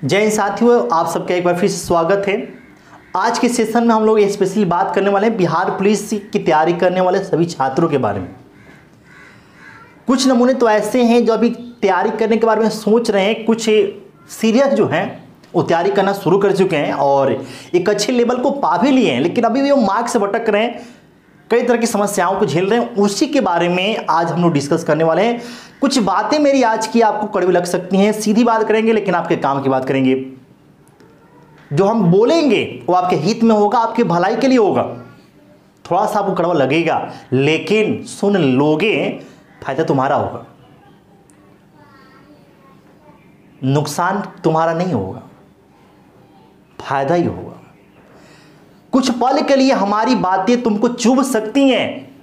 जय हिंद साथियों, आप सबका एक बार फिर से स्वागत है। आज के सेशन में हम लोग स्पेशली बात करने वाले हैं बिहार पुलिस की तैयारी करने वाले सभी छात्रों के बारे में। कुछ नमूने तो ऐसे हैं जो अभी तैयारी करने के बारे में सोच रहे हैं, कुछ सीरियस जो हैं वो तैयारी करना शुरू कर चुके हैं और एक अच्छे लेवल को पा भी लिए हैं, लेकिन अभी भी वो मार्क से भटक रहे हैं, कई तरह की समस्याओं को झेल रहे हैं। उसी के बारे में आज हम लोग डिस्कस करने वाले हैं। कुछ बातें मेरी आज की आपको कड़वी लग सकती हैं, सीधी बात करेंगे लेकिन आपके काम की बात करेंगे। जो हम बोलेंगे वो आपके हित में होगा, आपकी भलाई के लिए होगा। थोड़ा सा आपको कड़वा लगेगा लेकिन सुन लोगे, फायदा तुम्हारा होगा, नुकसान तुम्हारा नहीं होगा, फायदा ही होगा। कुछ पल के लिए हमारी बातें तुमको चुभ सकती हैं,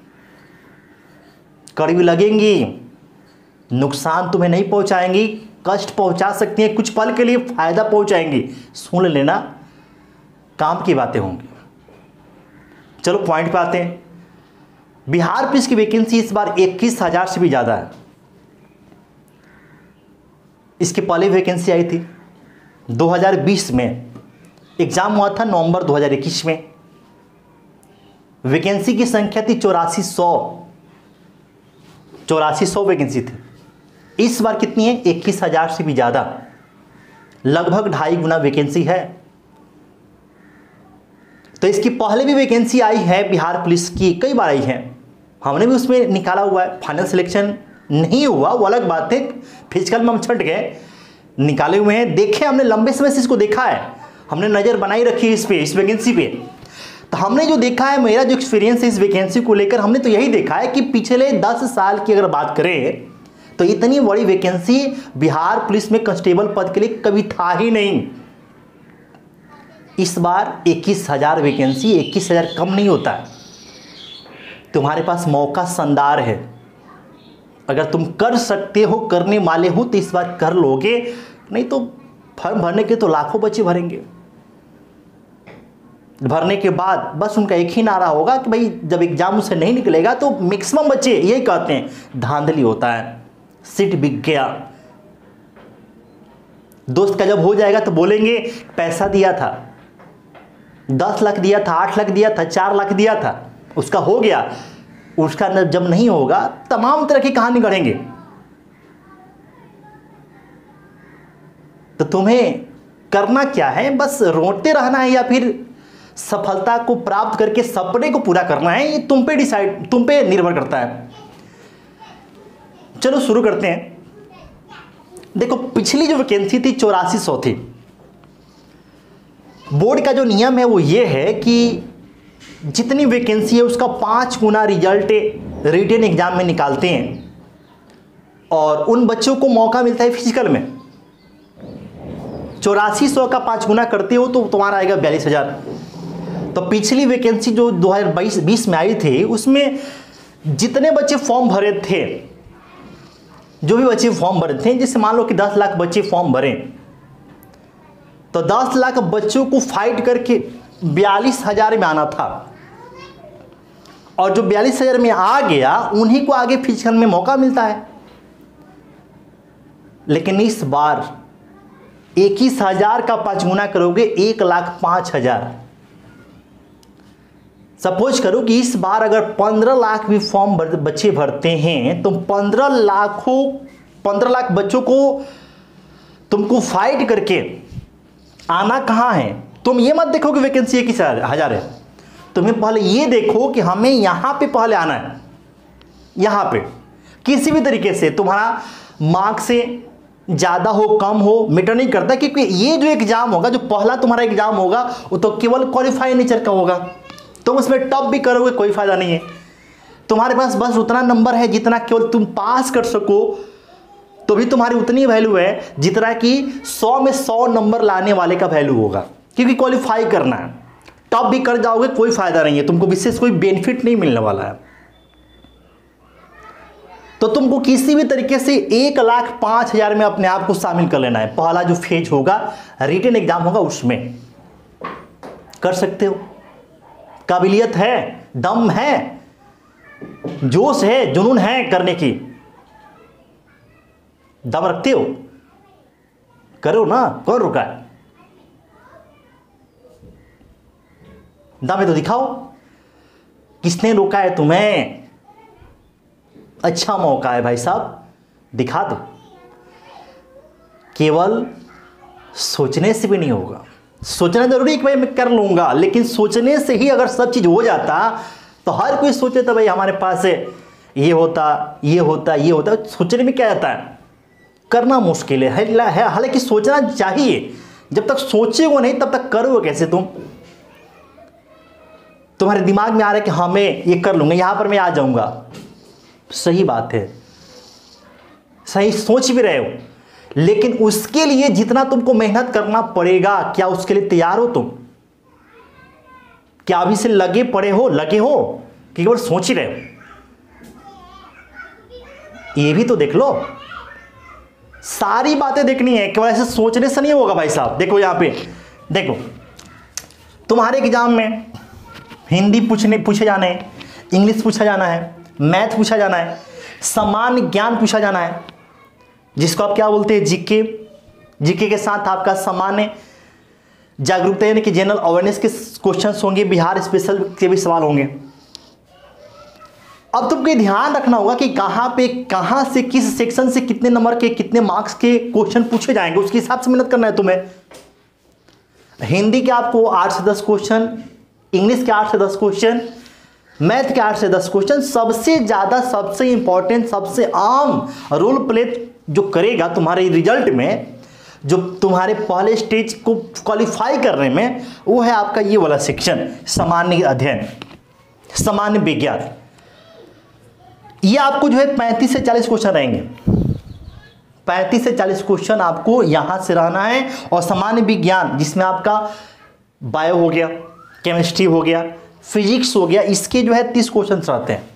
कड़वी लगेंगी, नुकसान तुम्हें नहीं पहुंचाएंगी, कष्ट पहुंचा सकती हैं, कुछ पल के लिए फायदा पहुंचाएंगी। सुन लेना, काम की बातें होंगी। चलो पॉइंट पे आते हैं। बिहार पुलिस की वैकेंसी इस बार 21,000 से भी ज्यादा है। इसके पहले वैकेंसी आई थी 2020 में, एग्जाम हुआ था नवंबर 2021 में। वैकेंसी की संख्या थी 8400 वैकेंसी थी। इस बार कितनी है? 21,000 से भी ज्यादा, लगभग 2.5 गुना वैकेंसी है। तो इसकी पहले भी वैकेंसी आई है बिहार पुलिस की, कई बार आई है, हमने भी उसमें निकाला हुआ है। फाइनल सिलेक्शन नहीं हुआ वो अलग बात है, फिजिकल में हम छट गए, निकाले हुए हैं, देखे हमने, लंबे समय से इसको देखा है, हमने नज़र बनाई रखी है इस वैकेंसी पे। तो हमने जो देखा है, मेरा जो एक्सपीरियंस है इस वैकेंसी को लेकर, हमने तो यही देखा है कि पिछले 10 साल की अगर बात करें तो इतनी बड़ी वैकेंसी बिहार पुलिस में कांस्टेबल पद के लिए कभी था ही नहीं। इस बार 21,000 वैकेंसी, 21,000 कम नहीं होता है। तुम्हारे पास मौका शानदार है, अगर तुम कर सकते हो, करने वाले हो तो इस बार कर लोगे, नहीं तो फॉर्म भरने के तो लाखों बच्चे भरेंगे। भरने के बाद बस उनका एक ही नारा होगा कि भाई जब एग्जाम से नहीं निकलेगा तो मैक्सिमम बच्चे यही कहते हैं धांधली होता है, सीट बिक गया। दोस्त का जब हो जाएगा तो बोलेंगे पैसा दिया था, 10 लाख दिया था, 8 लाख दिया था, 4 लाख दिया था, उसका हो गया। उसका जब नहीं होगा तमाम तरह की कहानी गढ़ेंगे। तो तुम्हें करना क्या है? बस रोते रहना है या फिर सफलता को प्राप्त करके सपने को पूरा करना है? ये तुम पे निर्भर करता है। चलो शुरू करते हैं। देखो, पिछली जो वैकेंसी थी 8400 थी। बोर्ड का जो नियम है वो ये है कि जितनी वैकेंसी है उसका 5 गुना रिजल्ट रिटन एग्जाम में निकालते हैं और उन बच्चों को मौका मिलता है फिजिकल में। 8400 का 5 गुना करते हो तो तुम्हारा आएगा 42,000। तो पिछली वैकेंसी जो 2020 में आई थी उसमें जितने बच्चे फॉर्म भरे थे, जो भी बच्चे फॉर्म भरे थे, जैसे मान लो कि 10 लाख बच्चे फॉर्म भरे, तो 10 लाख बच्चों को फाइट करके 42,000 में आना था और जो 42,000 में आ गया उन्हीं को आगे फिजिकल में मौका मिलता है। लेकिन इस बार 21,000 का 5 गुना करोगे 1,05,000। सपोज करो कि इस बार अगर 15 लाख भी फॉर्म बच्चे भरते हैं तो 15 लाख बच्चों को तुमको फाइट करके आना कहाँ है? तुम ये मत देखो कि वैकेंसी 21,000 है, तुम्हें पहले ये देखो कि हमें यहां पे पहले आना है। यहां पे किसी भी तरीके से तुम्हारा मार्क्स से ज्यादा हो कम हो मैटर नहीं करता, क्योंकि ये जो एग्जाम होगा, जो पहला तुम्हारा एग्जाम होगा, वो तो केवल क्वालिफाई नेचर का होगा। तुम उसमें टॉप भी करोगे कोई फायदा नहीं है। तुम्हारे पास बस उतना नंबर है जितना केवल तुम पास कर सको, तो भी तुम्हारी उतनी वैल्यू है जितना कि 100 में 100 नंबर लाने वाले का वैल्यू होगा, क्योंकि क्वालिफाई करना है। टॉप भी कर जाओगे कोई फायदा नहीं है, तुमको विशेष कोई बेनिफिट नहीं मिलने वाला है। तो तुमको किसी भी तरीके से 1,05,000 में अपने आप को शामिल कर लेना है। पहला जो फेज होगा, रिटन एग्जाम होगा, उसमें कर सकते हो। काबिलियत है, दम है, जोश है, जुनून है करने की, दम रखते हो करो ना, कौन रुका है? दामे तो दिखाओ, किसने रोका है तुम्हें? अच्छा मौका है भाई साहब, दिखा दो। केवल सोचने से भी नहीं होगा। सोचना जरूरी है कि भाई मैं कर लूंगा, लेकिन सोचने से ही अगर सब चीज हो जाता तो हर कोई सोचे तो भाई हमारे पास है ये होता, ये होता, ये होता। सोचने में क्या जाता है, करना मुश्किल है। हालांकि सोचना चाहिए, जब तक सोचेगो नहीं तब तक करोगे कैसे तुम? तुम्हारे दिमाग में आ रहा है कि हाँ मैं ये कर लूंगा, यहां पर मैं आ जाऊंगा, सही बात है, सही सोच भी रहे हो, लेकिन उसके लिए जितना तुमको मेहनत करना पड़ेगा, क्या उसके लिए तैयार हो तुम? क्या अभी से लगे हो कि केवल सोच ही रहे हो? ये भी तो देख लो, सारी बातें देखनी है, केवल ऐसे सोचने से नहीं होगा भाई साहब। देखो यहां पे, देखो तुम्हारे एग्जाम में हिंदी पूछे जाना है, इंग्लिश पूछा जाना है, मैथ पूछा जाना है, सामान्य ज्ञान पूछा जाना है, जिसको आप क्या बोलते हैं, जीके के साथ आपका सामान्य जागरूकता यानी कि जनरल अवेयरनेस के क्वेश्चंस होंगे, बिहार स्पेशल के भी सवाल होंगे। अब तुमको ध्यान रखना होगा कि कहां से किस सेक्शन से कितने नंबर के कितने मार्क्स के क्वेश्चन पूछे जाएंगे, उसके हिसाब से मेहनत करना है तुम्हें। हिंदी के आपको 8 से 10 क्वेश्चन, इंग्लिश के 8 से 10 क्वेश्चन, मैथ के 8 से 10 क्वेश्चन, सबसे ज्यादा, सबसे इंपॉर्टेंट, सबसे आम रोल प्ले जो करेगा तुम्हारे रिजल्ट में, जो तुम्हारे पहले स्टेज को क्वालिफाई करने में, वो है आपका ये वाला सेक्शन, सामान्य अध्ययन, सामान्य विज्ञान। ये आपको जो है 35 से 40 क्वेश्चन रहेंगे, 35 से 40 क्वेश्चन आपको यहां से रहना है। और सामान्य विज्ञान जिसमें आपका बायो हो गया, केमिस्ट्री हो गया, फिजिक्स हो गया, इसके जो है 30 क्वेश्चन रहते हैं।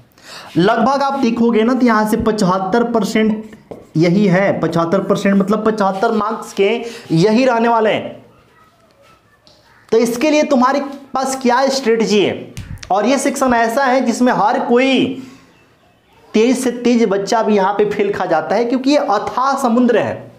लगभग आप देखोगे ना तो यहां से 75% यही है, 75% मतलब 75 मार्क्स के यही रहने वाले हैं। तो इसके लिए तुम्हारे पास क्या स्ट्रेटजी है? और ये सेक्शन ऐसा है जिसमें हर कोई तेज से तेज बच्चा भी यहां पे फेल खा जाता है, क्योंकि ये अथाह समुद्र है।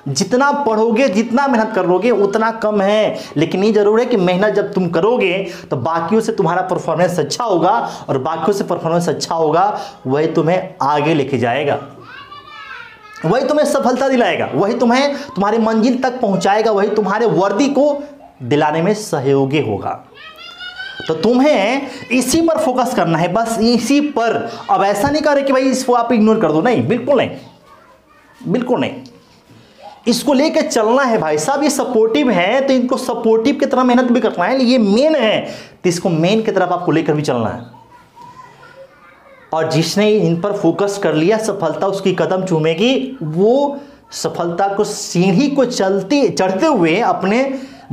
जितना पढ़ोगे, जितना मेहनत करोगे उतना कम है, लेकिन ये जरूर है कि मेहनत जब तुम करोगे तो बाकियों से तुम्हारा परफॉर्मेंस अच्छा होगा, और बाकियों से परफॉर्मेंस अच्छा होगा वही तुम्हें आगे लेके जाएगा, वही तुम्हें सफलता दिलाएगा, वही तुम्हें तुम्हारी मंजिल तक पहुंचाएगा, वही तुम्हारे वर्दी को दिलाने में सहयोगी होगा। तो तुम्हें इसी पर फोकस करना है, बस इसी पर। अब ऐसा नहीं करे कि भाई इसको आप इग्नोर कर दो, नहीं, बिल्कुल नहीं, बिल्कुल नहीं, इसको लेके चलना है भाई साहब। ये सपोर्टिव है तो इनको सपोर्टिव की तरह मेहनत भी करना है, ये मेन है तो इसको मेन की तरफ आपको लेकर भी चलना है। और जिसने इन पर फोकस कर लिया, सफलता उसकी कदम चूमेगी, वो सफलता को सीढ़ी को चढ़ते हुए अपने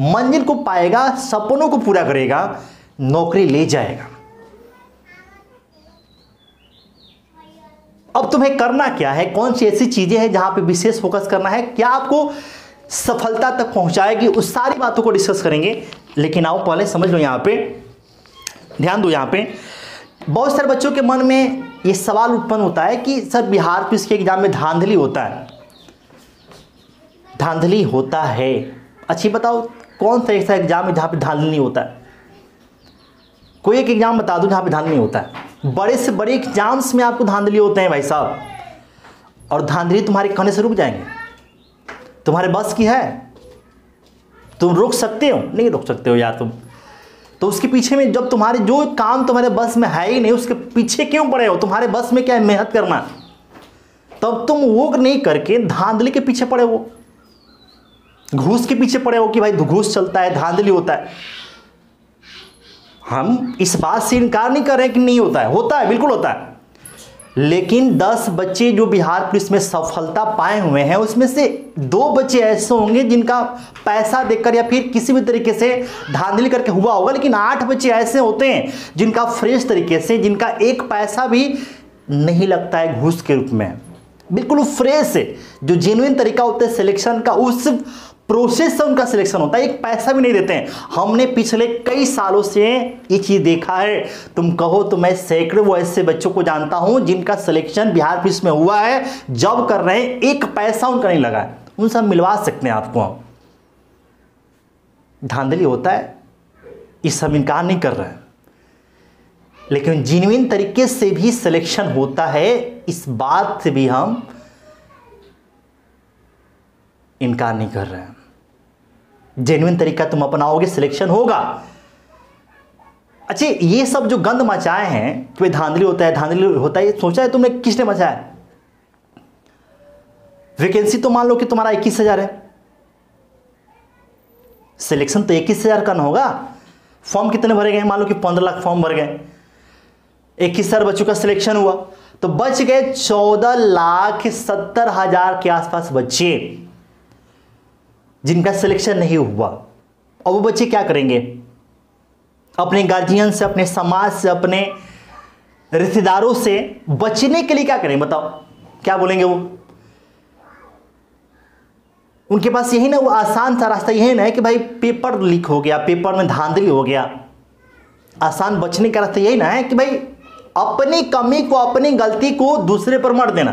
मंजिल को पाएगा, सपनों को पूरा करेगा, नौकरी ले जाएगा। अब तुम्हें करना क्या है, कौन सी ऐसी चीजें हैं जहां पे विशेष फोकस करना है, क्या आपको सफलता तक पहुंचाएगी, उस सारी बातों को डिस्कस करेंगे। लेकिन आओ पहले समझ लो, यहां पे ध्यान दो। यहां पे बहुत सारे बच्चों के मन में ये सवाल उत्पन्न होता है कि सर बिहार पुलिस के एग्जाम में धांधली होता है, धांधली होता है। अच्छी बताओ कौन सा ऐसा एग्जाम है जहां पे धांधली नहीं होता है? कोई एक एग्जाम बता दो जहां पे धांधली होता है। बड़े से बड़े एग्जाम्स में आपको धांधली होते हैं भाई साहब, और धांधली तुम्हारे कहने से रुक जाएंगे। तुम्हारे बस की है, तुम रोक सकते हो? नहीं रोक सकते हो यार तुम। तो उसके पीछे में, जब तुम्हारे जो काम तुम्हारे बस में है ही नहीं, उसके पीछे क्यों पड़े हो? तुम्हारे बस में क्या है, मेहनत करना। तब तुम वो नहीं करके धांधली के पीछे पड़े हो, घूस के पीछे पड़े हो कि भाई घूस चलता है, धांधली होता है। हम इस बात से इनकार नहीं कर रहे कि नहीं होता है, होता है, बिल्कुल होता है। लेकिन 10 बच्चे जो बिहार पुलिस में सफलता पाए हुए हैं, उसमें से 2 बच्चे ऐसे होंगे जिनका पैसा देकर या फिर किसी भी तरीके से धांधली करके हुआ होगा, लेकिन 8 बच्चे ऐसे होते हैं जिनका फ्रेश तरीके से, जिनका एक पैसा भी नहीं लगता है घूस के रूप में, बिल्कुल फ्रेश है, जो जेन्युइन तरीका होता है सिलेक्शन का, उस प्रोसेस से उनका सिलेक्शन होता है, एक पैसा भी नहीं देते हैं। हमने पिछले कई सालों से ये चीज देखा है। तुम कहो तो मैं सैकड़ों ऐसे बच्चों को जानता हूं जिनका सिलेक्शन बिहार पुलिस में हुआ है, जॉब कर रहे हैं, एक पैसा उनका नहीं लगा है, उनसे हम मिलवा सकते हैं आपको। हम धांधली होता है, इस हम इनकार नहीं कर रहे हैं, लेकिन जेन्युइन तरीके से भी सिलेक्शन होता है, इस बात से भी हम इनकार नहीं कर रहे हैं। जेन्युइन तरीका तुम अपनाओगे, सिलेक्शन होगा। अच्छा, ये सब जो गंद मचाए हैं कि भाई धांधली होता है, धांधली होता है, ये सोचा है तुमने किसने मचाया? वैकेंसी तो मान लो कि तुम्हारा 21,000 है, सिलेक्शन तो 21,000 का ना होगा। फॉर्म कितने भरे गए? मान लो कि 15 लाख फॉर्म भर गए, 21,000 बच्चों का सिलेक्शन हुआ, तो बच गए 14,70,000 के आसपास बच्चे जिनका सिलेक्शन नहीं हुआ। और वो बच्चे क्या करेंगे? अपने गार्जियन से, अपने समाज से, अपने रिश्तेदारों से बचने के लिए क्या करेंगे? बताओ, क्या बोलेंगे वो? उनके पास यही ना, वो आसान सा रास्ता यही ना है कि भाई पेपर लीक हो गया, पेपर में धांधली हो गया। आसान बचने का रास्ता यही ना है कि भाई अपनी कमी को, अपनी गलती को दूसरे पर मत देना,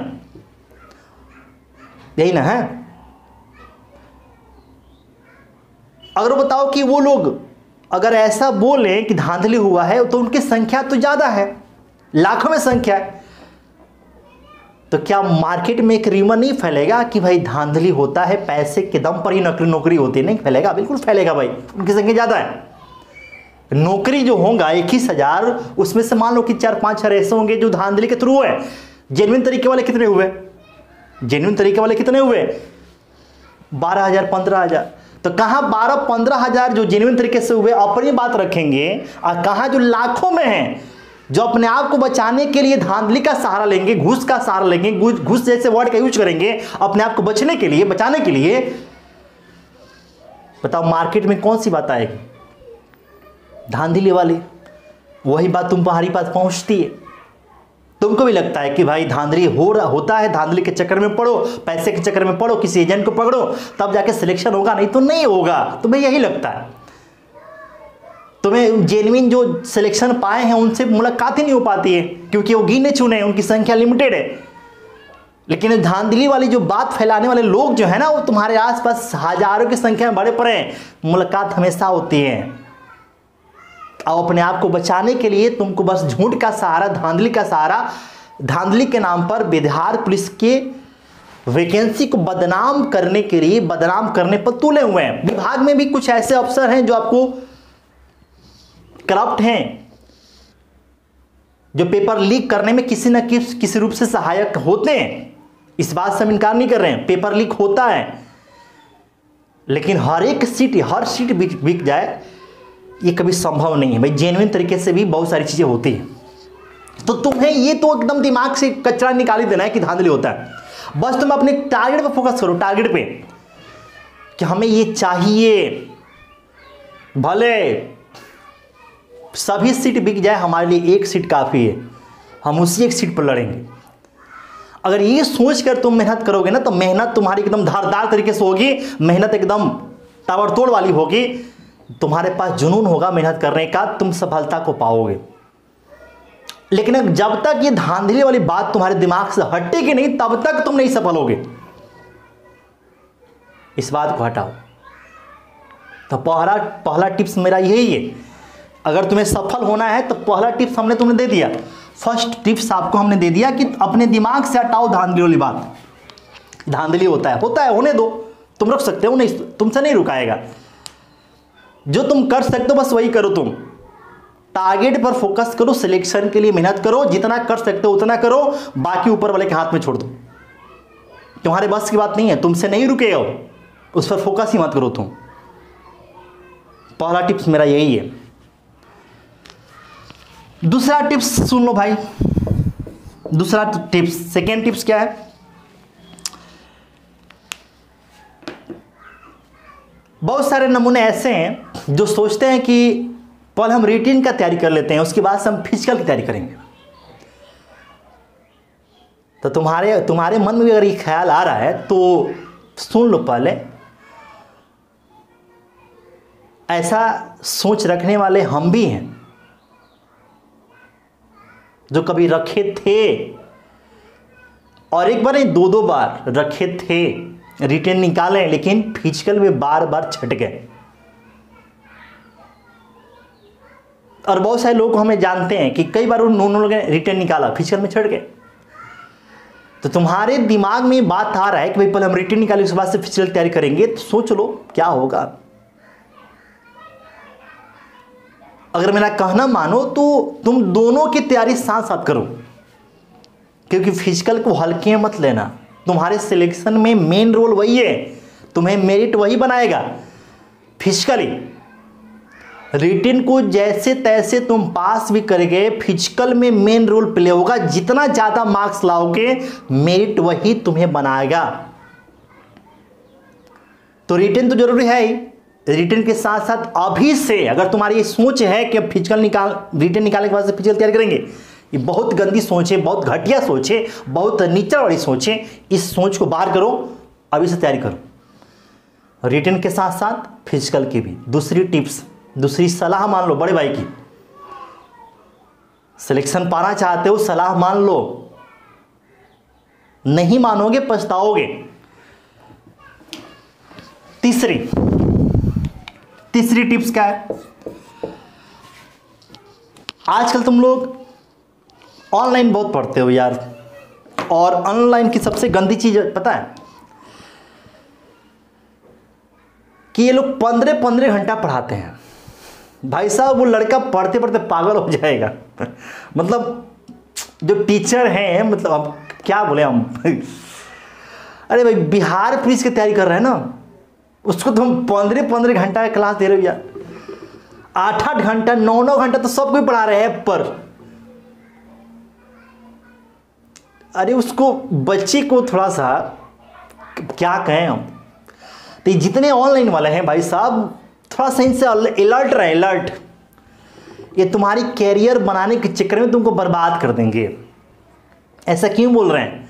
यही ना है। अगर बताओ कि वो लोग अगर ऐसा बोले कि धांधली हुआ है, तो उनकी संख्या तो ज्यादा है, लाखों में संख्या है, तो क्या मार्केट में एक र्यूमर नहीं फैलेगा कि भाई धांधली होता है, पैसे के दम पर ही नौकरी नौकरी होती है? नहीं फैलेगा, बिल्कुल फैलेगा भाई, उनकी संख्या ज्यादा है। नौकरी जो होगा 21,000, उसमें से मान लो कि 4-5 ऐसे होंगे जो धांधली के थ्रू है। जेन्युइन तरीके वाले कितने हुए? जेन्युइन तरीके वाले कितने हुए? 12,000, 15,000। तो कहां 12-15,000 जो जेन्युइन तरीके से हुए अपनी बात रखेंगे, और कहां जो लाखों में हैं जो अपने आप को बचाने के लिए धांधली का सहारा लेंगे, घूस का सहारा लेंगे, घूस जैसे वर्ड का यूज करेंगे अपने आप को बचने के लिए, बचाने के लिए। बताओ मार्केट में कौन सी बात आएगी? धांधली वाली। वही बात तुम्हारी पास पहुंचती है, तुमको भी लगता है कि भाई धांधली होता है, धांधली के चक्कर में पड़ो, पैसे के चक्कर में पड़ो, किसी एजेंट को पकड़ो, तब जाके सिलेक्शन होगा, नहीं तो नहीं होगा। तुम्हें यही लगता है। तुम्हें जेन्युइन जो सिलेक्शन पाए हैं उनसे मुलाकात ही नहीं हो पाती है, क्योंकि वो गिने चुने, उनकी संख्या लिमिटेड है। लेकिन धांधली वाली जो बात फैलाने वाले लोग जो है ना, वो तुम्हारे आसपास हजारों की संख्या में बड़े पड़े हैं, मुलाकात हमेशा होती है। और अपने आप को बचाने के लिए तुमको बस झूठ का सहारा, धांधली का सहारा, धांधली के नाम पर बिहार पुलिस के वैकेंसी को बदनाम करने के लिए, बदनाम करने पर तुले हुए हैं। विभाग में भी कुछ ऐसे अफसर हैं जो आपको करप्ट हैं, जो पेपर लीक करने में किसी न किसी रूप से सहायक होते हैं। इस बात से हम इनकार नहीं कर रहे हैं, पेपर लीक होता है, लेकिन हर एक सीट, हर सीट बिक जाए ये कभी संभव नहीं है भाई। जेन्युइन तरीके से भी बहुत सारी चीजें होती हैं। तो तुम्हें ये तो एकदम दिमाग से कचरा निकाल ही देना है कि धांधली होता है। बस तुम अपने टारगेट पे फोकस करो, टारगेट पे, कि हमें ये चाहिए, भले सभी सीट बिक जाए, हमारे लिए एक सीट काफी है, हम उसी एक सीट पर लड़ेंगे। अगर ये सोचकर तुम मेहनत करोगे ना, तो मेहनत तुम्हारी एकदम धारदार तरीके से होगी, मेहनत एकदम ताबड़तोड़ वाली होगी, तुम्हारे पास जुनून होगा मेहनत करने का, तुम सफलता को पाओगे। लेकिन जब तक ये धांधली वाली बात तुम्हारे दिमाग से हटेगी नहीं, तब तक तुम नहीं सफल होगे। इस बात को हटाओ। तो पहला टिप्स मेरा यही है। अगर तुम्हें सफल होना है तो पहला टिप्स हमने तुम्हें दे दिया, फर्स्ट टिप्स आपको हमने दे दिया कि अपने दिमाग से हटाओ धांधली वाली बात। धांधली होता है, होने दो, तुम रुक सकते हो, नहीं, तुमसे नहीं रुकाएगा। जो तुम कर सकते हो बस वही करो। तुम टारगेट पर फोकस करो, सिलेक्शन के लिए मेहनत करो, जितना कर सकते हो उतना करो, बाकी ऊपर वाले के हाथ में छोड़ दो। तुम्हारे बस की बात नहीं है, तुमसे नहीं रुकेगा, उस पर फोकस ही मत करो तुम। पहला टिप्स मेरा यही है। दूसरा टिप्स सुन लो भाई, दूसरा टिप्स, सेकेंड टिप्स क्या है? बहुत सारे नमूने ऐसे हैं जो सोचते हैं कि पहले हम रिटेन का तैयारी कर लेते हैं, उसके बाद से हम फिजिकल की तैयारी करेंगे। तो तुम्हारे मन में भी अगर ये ख्याल आ रहा है तो सुन लो पहले। ऐसा सोच रखने वाले हम भी हैं, जो कभी रखे थे, और एक बार नहीं, 2-2 बार रखे थे, रिटेन निकाले लेकिन फिजिकल में बार बार छट गए। और बहुत सारे लोग हमें जानते हैं कि कई बार उन लोगों ने रिटेन निकाला, फिजिकल में छट गए। तो तुम्हारे दिमाग में बात आ रहा है कि भाई पहले हम रिटेन निकालें उसके बाद से फिजिकल तैयारी करेंगे, तो सोच लो क्या होगा। अगर मेरा कहना मानो तो तुम दोनों की तैयारी साथ साथ करो, क्योंकि फिजिकल को हल्के में मत लेना। तुम्हारे सिलेक्शन में मेन रोल वही है, तुम्हें मेरिट वही बनाएगा फिजिकली। रिटेन को जैसे तैसे तुम पास भी करोगे, फिजिकल में मेन रोल प्ले होगा। जितना ज्यादा मार्क्स लाओगे मेरिट वही तुम्हें बनाएगा। तो रिटेन तो जरूरी है ही, रिटेन के साथ साथ अभी से अगर तुम्हारी ये सोच है कि अब फिजिकल रिटेन निकालने के बाद से फिजिकल तैयार करेंगे, ये बहुत गंदी सोच है, बहुत घटिया सोच है, बहुत नीचा वाली सोच है। इस सोच को बाहर करो, अभी से तैयारी करो, रिटेन के साथ साथ फिजिकल की भी। दूसरी टिप्स, दूसरी सलाह मान लो बड़े भाई की। सिलेक्शन पाना चाहते हो, सलाह मान लो, नहीं मानोगे पछताओगे। तीसरी टिप्स क्या है? आजकल तुम लोग ऑनलाइन बहुत पढ़ते हो यार, और ऑनलाइन की सबसे गंदी चीज पता है कि ये लोग 15-15 घंटा पढ़ाते हैं। भाई साहब वो लड़का पढ़ते पढ़ते पागल हो जाएगा। मतलब जो टीचर हैं, मतलब अब क्या बोले हम। अरे भाई बिहार पुलिस की तैयारी कर रहे हैं ना, उसको तुम 15-15 घंटा का क्लास दे रहे हो यार। 8-8 घंटा 9-9 घंटा तो सब कोई पढ़ा रहे हैं पर। अरे उसको बच्चे को थोड़ा सा क्या कहें हम। तो जितने ऑनलाइन वाले हैं भाई साहब, थोड़ा सा इनसे अलर्ट रहे, अलर्ट। ये तुम्हारी कैरियर बनाने के चक्कर में तुमको बर्बाद कर देंगे। ऐसा क्यों बोल रहे हैं?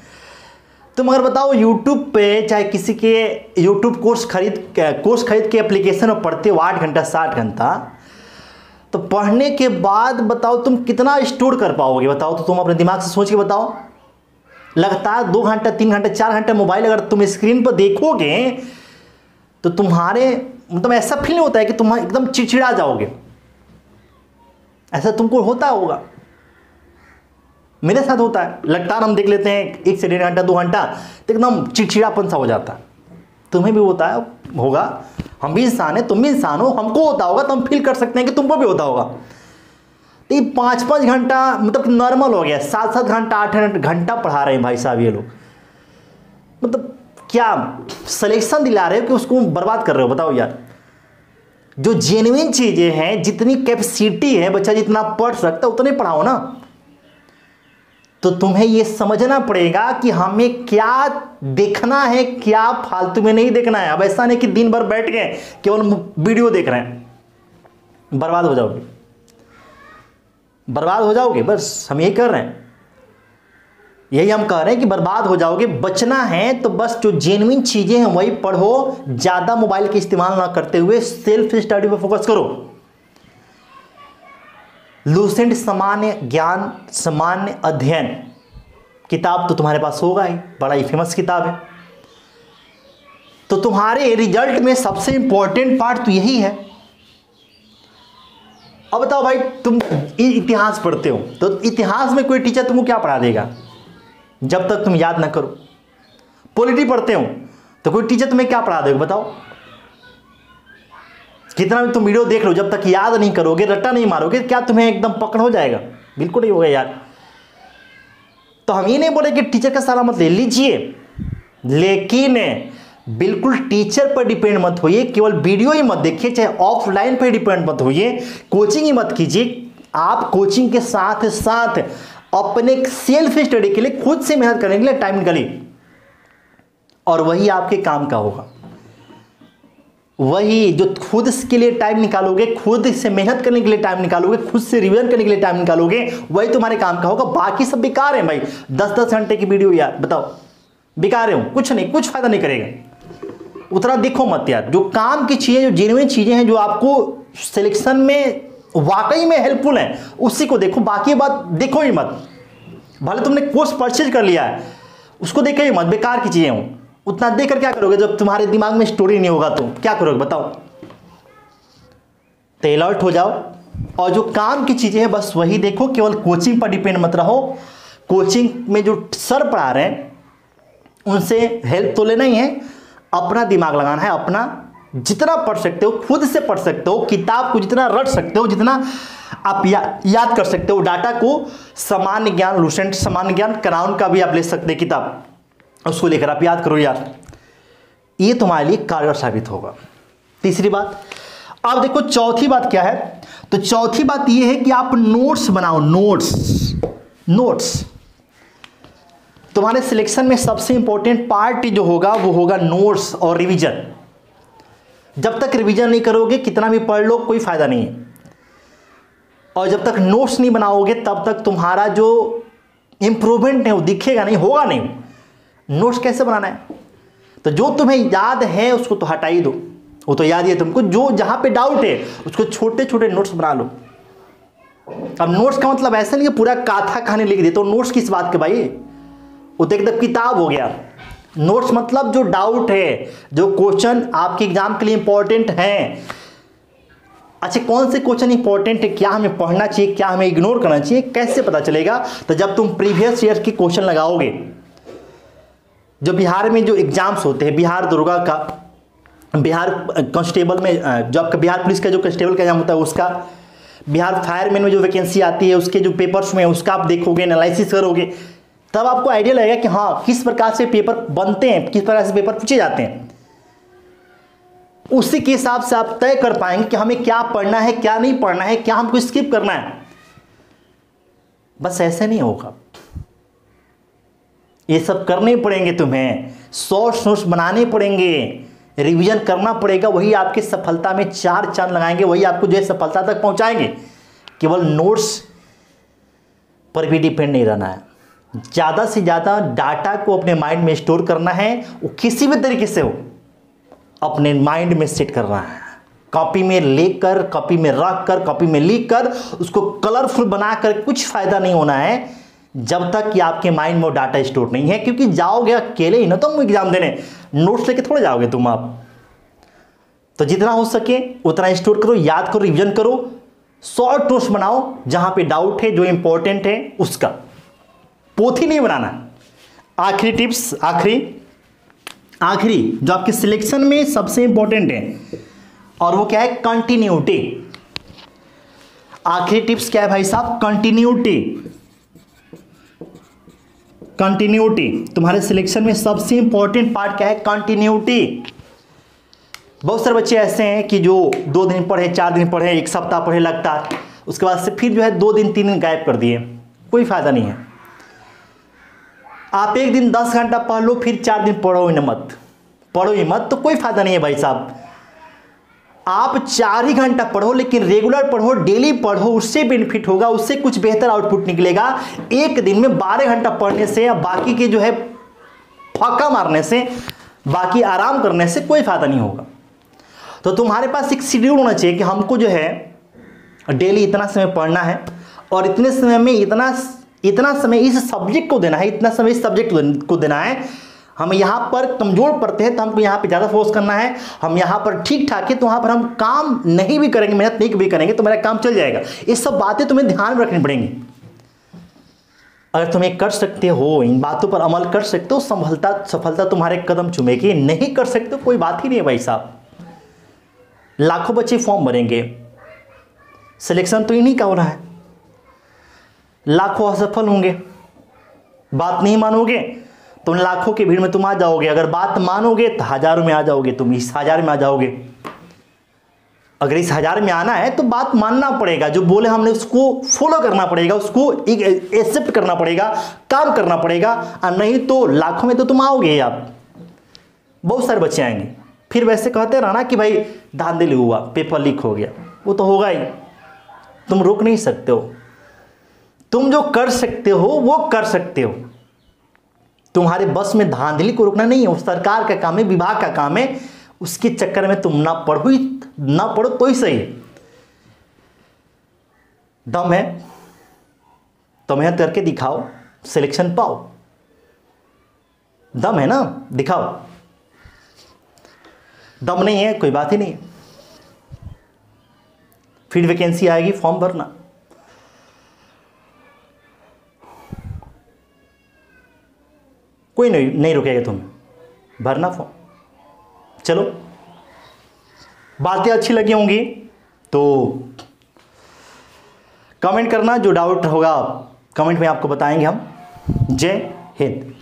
तुम अगर बताओ YouTube पे चाहे किसी के YouTube कोर्स खरीद के एप्लीकेशन में पढ़ते हो 8 घंटा 60 घंटा, तो पढ़ने के बाद बताओ तुम कितना स्टोर कर पाओगे? बताओ तो, तुम अपने दिमाग से सोच के बताओ। लगातार 2 घंटा 3 घंटा 4 घंटा मोबाइल अगर तुम स्क्रीन पर देखोगे तो तुम्हारे मतलब ऐसा फील होता है कि तुम एकदम चिड़चिड़ा जाओगे। ऐसा तुमको होता होगा, मेरे साथ होता है। लगातार हम देख लेते हैं 1 से 1.5 घंटा 2 घंटा, तो एकदम चिड़चिड़ापन सा हो जाता है। तुम्हें भी होता है, होगा। हम भी इंसान हैं, तुम भी इंसान हो, हमको होता होगा, तो हम फील कर सकते हैं कि तुमको भी होता होगा। तो ये 5-5 घंटा मतलब नॉर्मल हो गया। 7-7 घंटा 8 घंटा पढ़ा रहे हैं भाई साहब ये लोग। मतलब क्या सिलेक्शन दिला रहे हो कि उसको बर्बाद कर रहे हो? बताओ यार। जो जेन्युइन चीजें हैं, जितनी कैपेसिटी है, बच्चा जितना पढ़ सकता है उतने पढ़ाओ ना। तो तुम्हें यह समझना पड़ेगा कि हमें क्या देखना है, क्या फालतू में नहीं देखना है। अब ऐसा नहीं कि दिन भर बैठ गए केवल वीडियो देख रहे हैं, बर्बाद हो जाओगे, बर्बाद हो जाओगे। बस हम यही कर रहे हैं, यही हम कह रहे हैं कि बर्बाद हो जाओगे। बचना है तो बस जो जेन्युइन चीजें हैं वही पढ़ो। ज्यादा मोबाइल के इस्तेमाल ना करते हुए सेल्फ स्टडी पर फोकस करो। लूसेंट सामान्य ज्ञान सामान्य अध्ययन किताब तो तुम्हारे पास होगा ही, बड़ा ही फेमस किताब है। तो तुम्हारे रिजल्ट में सबसे इंपॉर्टेंट पार्ट तो यही है। अब बताओ भाई, तुम इतिहास पढ़ते हो तो इतिहास में कोई टीचर तुमको क्या पढ़ा देगा जब तक तुम याद ना करो? पॉलिटी पढ़ते हो तो कोई टीचर तुम्हें क्या पढ़ा देगा? बताओ। कितना भी तुम वीडियो देख लो, जब तक याद नहीं करोगे, रट्टा नहीं मारोगे, क्या तुम्हें एकदम पकड़ हो जाएगा? बिल्कुल नहीं होगा यार। तो हम ये नहीं बोले कि टीचर का सलाह मत ले लीजिए, लेकिन बिल्कुल टीचर पर डिपेंड मत होइए। केवल वीडियो ही मत देखिए, चाहे ऑफलाइन पर डिपेंड मत होइए, कोचिंग ही मत कीजिए। आप कोचिंग के साथ साथ अपने सेल्फ स्टडी के लिए, खुद से मेहनत करने के लिए टाइम निकालिए, और वही आपके काम का होगा। वही जो खुद के लिए टाइम निकालोगे, खुद से मेहनत करने के लिए टाइम निकालोगे, खुद से रिवीजन करने के लिए टाइम निकालोगे, वही तुम्हारे काम का होगा। बाकी सब बेकार है भाई। 10-10 घंटे की वीडियो यार, बताओ बेकार है, कुछ नहीं, कुछ फायदा नहीं करेगा। उतना देखो मत यार। जो काम की चीजें, जो जेन्युइन चीजें हैं, जो आपको सिलेक्शन में वाकई में हेल्पफुल है, उसी को देखो। बाकी बात देखो ही मत। भले तुमने कोर्स परचेज कर लिया है, उसको देखो ही मत, बेकार की चीजें हो, उतना देकर क्या करोगे जब तुम्हारे दिमाग में स्टोरी नहीं होगा तो क्या करोगे बताओ? तो अलर्ट हो जाओ और जो काम की चीजें हैं बस वही देखो, केवल कोचिंग पर डिपेंड मत रहो। कोचिंग में जो सर पढ़ा रहे हैं उनसे हेल्प तो लेना ही है, अपना दिमाग लगाना है, अपना जितना पढ़ सकते हो खुद से पढ़ सकते हो, किताब को जितना रट सकते हो, जितना आप याद कर सकते हो, डाटा को सामान्य ज्ञान, लुसेंट सामान्य ज्ञान क्राउन का भी आप ले सकते हैं किताब, उसको लेकर आप याद करो यार, ये तुम्हारे लिए कारगर साबित होगा। तीसरी बात, अब देखो चौथी बात क्या है, तो चौथी बात ये है कि आप नोट्स बनाओ। नोट्स तुम्हारे सिलेक्शन में सबसे इंपॉर्टेंट पार्ट जो होगा वो होगा नोट्स और रिवीजन। जब तक रिवीजन नहीं करोगे कितना भी पढ़ लो कोई फायदा नहीं है, और जब तक नोट्स नहीं बनाओगे तब तक तुम्हारा जो इंप्रूवमेंट है वो दिखेगा नहीं, होगा नहीं। नोट्स कैसे बनाना है, तो जो तुम्हें याद है उसको तो हटा ही दो, वो तो याद ही है तुमको, जो जहां पे डाउट है उसको छोटे छोटे नोट्स बना लो। अब नोट्स का मतलब ऐसा नहीं है पूरा गाथा कहानी लिख दे, तो नोट्स किस बात के भाई, वो तो एकदम किताब हो गया। नोट्स मतलब जो डाउट है, जो क्वेश्चन आपके एग्जाम के लिए इंपॉर्टेंट है, अच्छा कौन से क्वेश्चन इंपॉर्टेंट है, क्या हमें पढ़ना चाहिए, क्या हमें इग्नोर करना चाहिए, कैसे पता चलेगा? तो जब तुम प्रीवियस ईयर के क्वेश्चन लगाओगे, जो बिहार में जो एग्जाम्स होते हैं, बिहार दुर्गा का, बिहार कांस्टेबल में जो आपका बिहार पुलिस का जो कांस्टेबल का एग्जाम होता है उसका, बिहार फायरमैन में जो वैकेंसी आती है उसके जो पेपर्स में उसका आप देखोगे, एनालिसिस करोगे, तब आपको आइडिया लगेगा कि हाँ किस प्रकार से पेपर बनते हैं, किस प्रकार से पेपर पूछे जाते हैं। उसी के हिसाब से आप तय कर पाएंगे कि हमें क्या पढ़ना है, क्या नहीं पढ़ना है, क्या हमको स्किप करना है। बस ऐसे नहीं होगा, ये सब करने पड़ेंगे तुम्हें, शॉर्ट्स नोट्स बनाने पड़ेंगे, रिवीजन करना पड़ेगा, वही आपकी सफलता में चार चांद लगाएंगे, वही आपको जो है सफलता तक पहुंचाएंगे। केवल नोट्स पर भी डिपेंड नहीं रहना है, ज़्यादा से ज़्यादा डाटा को अपने माइंड में स्टोर करना है, वो किसी भी तरीके से हो अपने माइंड में सेट करना है, कॉपी में लेकर, कॉपी में रख कर, कॉपी में लिख कर उसको कलरफुल बनाकर कुछ फायदा नहीं होना है जब तक कि आपके माइंड में वो डाटा स्टोर नहीं है। क्योंकि जाओगे अकेले ही ना तुम एग्जाम देने, नोट्स लेके थोड़े जाओगे तुम आप। तो जितना हो सके उतना स्टोर करो, याद करो, रिविजन करो, शॉर्ट नोट्स बनाओ, जहां पे डाउट है, जो इंपॉर्टेंट है उसका, पोथी नहीं बनाना। आखिरी टिप्स, आखिरी जो आपके सिलेक्शन में सबसे इंपॉर्टेंट है, और वो क्या है? कंटिन्यूटी। आखिरी टिप्स क्या है भाई साहब? कंटिन्यूटी तुम्हारे सिलेक्शन में सबसे इंपॉर्टेंट पार्ट क्या है? कंटिन्यूटी। बहुत सारे बच्चे ऐसे हैं कि जो 2 दिन पढ़े, 4 दिन पढ़े, 1 सप्ताह पढ़े लगातार, उसके बाद से फिर जो है 2 दिन 3 दिन गायब कर दिए, कोई फायदा नहीं है। आप एक दिन 10 घंटा पढ़ लो, फिर 4 दिन पढ़ो ही मत, तो कोई फायदा नहीं है भाई साहब। आप 4 ही घंटा पढ़ो, लेकिन रेगुलर पढ़ो, डेली पढ़ो, उससे बेनिफिट होगा, उससे कुछ बेहतर आउटपुट निकलेगा। एक दिन में 12 घंटा पढ़ने से या बाकी के जो है फाका मारने से, बाकी आराम करने से कोई फायदा नहीं होगा। तो तुम्हारे पास एक शेड्यूल होना चाहिए कि हमको जो है डेली इतना समय पढ़ना है, और इतने समय में इतना समय इस सब्जेक्ट को देना है, इतना समय इस सब्जेक्ट को देना है। हम यहाँ पर कमजोर पड़ते हैं तो हमको यहाँ पे ज़्यादा फोकस करना है, हम यहाँ पर ठीक ठाक है तो वहाँ पर हम काम नहीं भी करेंगे, मेहनत नहीं भी करेंगे तो मेरा काम चल जाएगा। ये सब बातें तुम्हें ध्यान में रखनी पड़ेंगी। अगर तुम ये कर सकते हो, इन बातों पर अमल कर सकते हो, सफलता तुम्हारे कदम चूमेगी। नहीं कर सकते कोई बात ही नहीं है भाई साहब। लाखों बच्चे फॉर्म भरेंगे, सिलेक्शन तो इन्हीं का हो रहा है, लाखों असफल होंगे। बात नहीं मानोगे तो लाखों की भीड़ में तुम आ जाओगे, अगर बात मानोगे तो हजारों में आ जाओगे, तुम इस 1000 में आ जाओगे। अगर इस 1000 में आना है तो बात मानना पड़ेगा, जो बोले हमने उसको फॉलो करना पड़ेगा, उसको एक्सेप्ट करना पड़ेगा, काम करना पड़ेगा, और नहीं तो लाखों में तो तुम आओगे ही। आप बहुत सारे बच्चे आएंगे, फिर वैसे कहते रहना कि भाई धांधली हुआ, पेपर लीक हो गया, वो तो होगा ही, तुम रोक नहीं सकते हो। तुम जो कर सकते हो वो कर सकते हो, तुम्हारे बस में धांधली को रोकना नहीं है, वो सरकार का काम है, विभाग का काम है। उसके चक्कर में तुम ना पढ़ो तो ही सही। दम है तो मेहनत करके दिखाओ, सिलेक्शन पाओ। दम है ना, दिखाओ। दम नहीं है, कोई बात ही नहीं है, फिर वैकेंसी आएगी, फॉर्म भरना। कोई नहीं रुकेगा तुम्हें, भरना फॉर्म। चलो, बातें अच्छी लगी होंगी तो कमेंट करना, जो डाउट होगा कमेंट में आपको बताएंगे हम। जय हिंद।